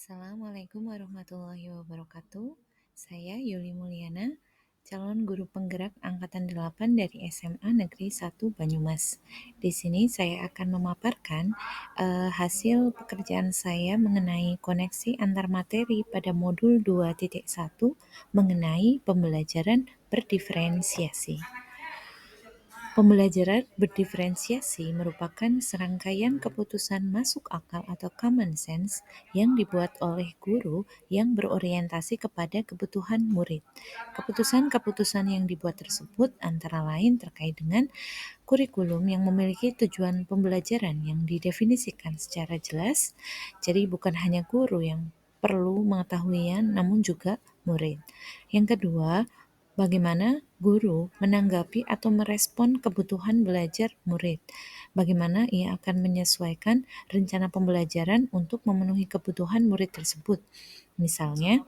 Assalamualaikum warahmatullahi wabarakatuh. Saya Yuli Mulyana, calon guru penggerak angkatan 8 dari SMA Negeri 1 Banyumas. Di sini saya akan memaparkan hasil pekerjaan saya mengenai koneksi antar materi pada modul 2.1 mengenai pembelajaran berdiferensiasi. Pembelajaran berdiferensiasi merupakan serangkaian keputusan masuk akal atau common sense yang dibuat oleh guru yang berorientasi kepada kebutuhan murid. Keputusan-keputusan yang dibuat tersebut antara lain terkait dengan kurikulum yang memiliki tujuan pembelajaran yang didefinisikan secara jelas. Jadi bukan hanya guru yang perlu mengetahuinya, namun juga murid. Yang kedua, bagaimana guru menanggapi atau merespon kebutuhan belajar murid. Bagaimana ia akan menyesuaikan rencana pembelajaran untuk memenuhi kebutuhan murid tersebut. Misalnya,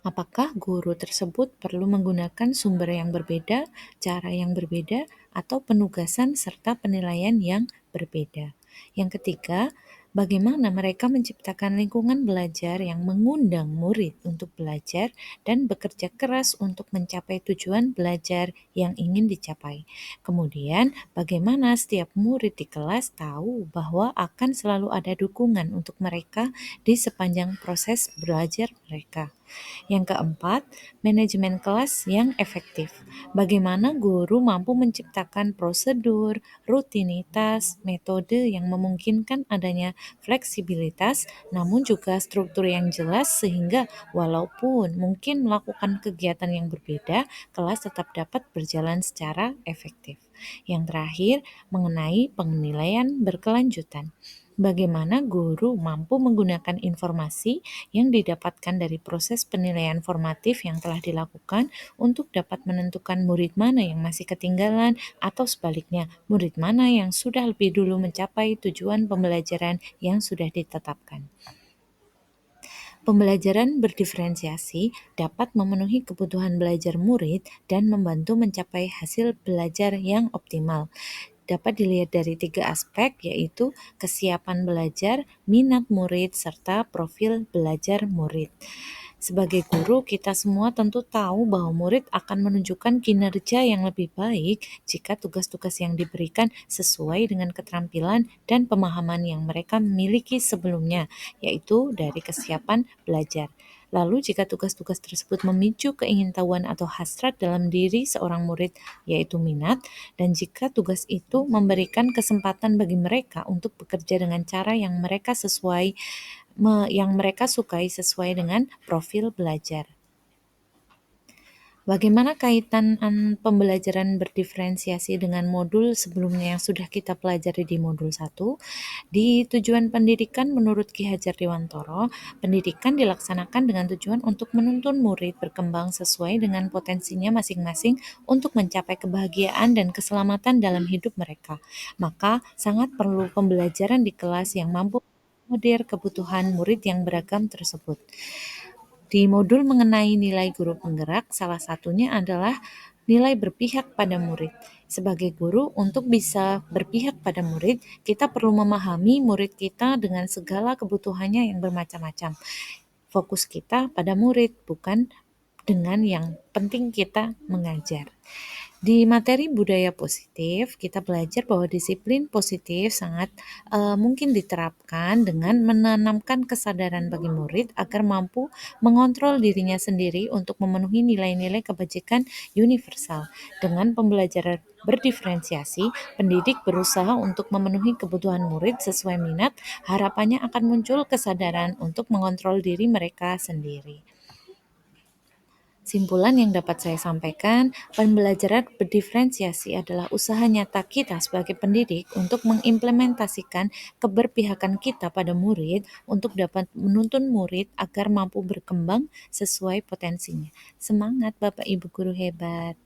apakah guru tersebut perlu menggunakan sumber yang berbeda, cara yang berbeda, atau penugasan serta penilaian yang berbeda. Yang ketiga, bagaimana mereka menciptakan lingkungan belajar yang mengundang murid untuk belajar dan bekerja keras untuk mencapai tujuan belajar yang ingin dicapai. Kemudian, bagaimana setiap murid di kelas tahu bahwa akan selalu ada dukungan untuk mereka di sepanjang proses belajar mereka. Yang keempat, manajemen kelas yang efektif. Bagaimana guru mampu menciptakan prosedur, rutinitas, metode yang memungkinkan adanya fleksibilitas, namun juga struktur yang jelas sehingga walaupun mungkin melakukan kegiatan yang berbeda, kelas tetap dapat berjalan secara efektif. Yang terakhir, mengenai penilaian berkelanjutan. Bagaimana guru mampu menggunakan informasi yang didapatkan dari proses penilaian formatif yang telah dilakukan untuk dapat menentukan murid mana yang masih ketinggalan atau sebaliknya, murid mana yang sudah lebih dulu mencapai tujuan pembelajaran yang sudah ditetapkan. Pembelajaran berdiferensiasi dapat memenuhi kebutuhan belajar murid dan membantu mencapai hasil belajar yang optimal. Dapat dilihat dari 3 aspek, yaitu kesiapan belajar, minat murid, serta profil belajar murid. Sebagai guru, kita semua tentu tahu bahwa murid akan menunjukkan kinerja yang lebih baik jika tugas-tugas yang diberikan sesuai dengan keterampilan dan pemahaman yang mereka miliki sebelumnya, yaitu dari kesiapan belajar. Lalu jika tugas-tugas tersebut memicu keingintahuan atau hasrat dalam diri seorang murid, yaitu minat, dan jika tugas itu memberikan kesempatan bagi mereka untuk bekerja dengan cara yang mereka sukai sesuai dengan profil belajar. Bagaimana kaitan pembelajaran berdiferensiasi dengan modul sebelumnya yang sudah kita pelajari di modul 1? Di tujuan pendidikan menurut Ki Hajar Dewantoro, pendidikan dilaksanakan dengan tujuan untuk menuntun murid berkembang sesuai dengan potensinya masing-masing untuk mencapai kebahagiaan dan keselamatan dalam hidup mereka. Maka sangat perlu pembelajaran di kelas yang mampu mengakomodir kebutuhan murid yang beragam tersebut. Di modul mengenai nilai guru penggerak, salah satunya adalah nilai berpihak pada murid. Sebagai guru, untuk bisa berpihak pada murid, kita perlu memahami murid kita dengan segala kebutuhannya yang bermacam-macam. Fokus kita pada murid, bukan dengan yang penting kita mengajar. Di materi budaya positif, kita belajar bahwa disiplin positif sangat mungkin diterapkan dengan menanamkan kesadaran bagi murid agar mampu mengontrol dirinya sendiri untuk memenuhi nilai-nilai kebajikan universal. Dengan pembelajaran berdiferensiasi, pendidik berusaha untuk memenuhi kebutuhan murid sesuai minat, harapannya akan muncul kesadaran untuk mengontrol diri mereka sendiri. Simpulan yang dapat saya sampaikan, pembelajaran berdiferensiasi adalah usaha nyata kita sebagai pendidik untuk mengimplementasikan keberpihakan kita pada murid untuk dapat menuntun murid agar mampu berkembang sesuai potensinya. Semangat Bapak Ibu guru hebat.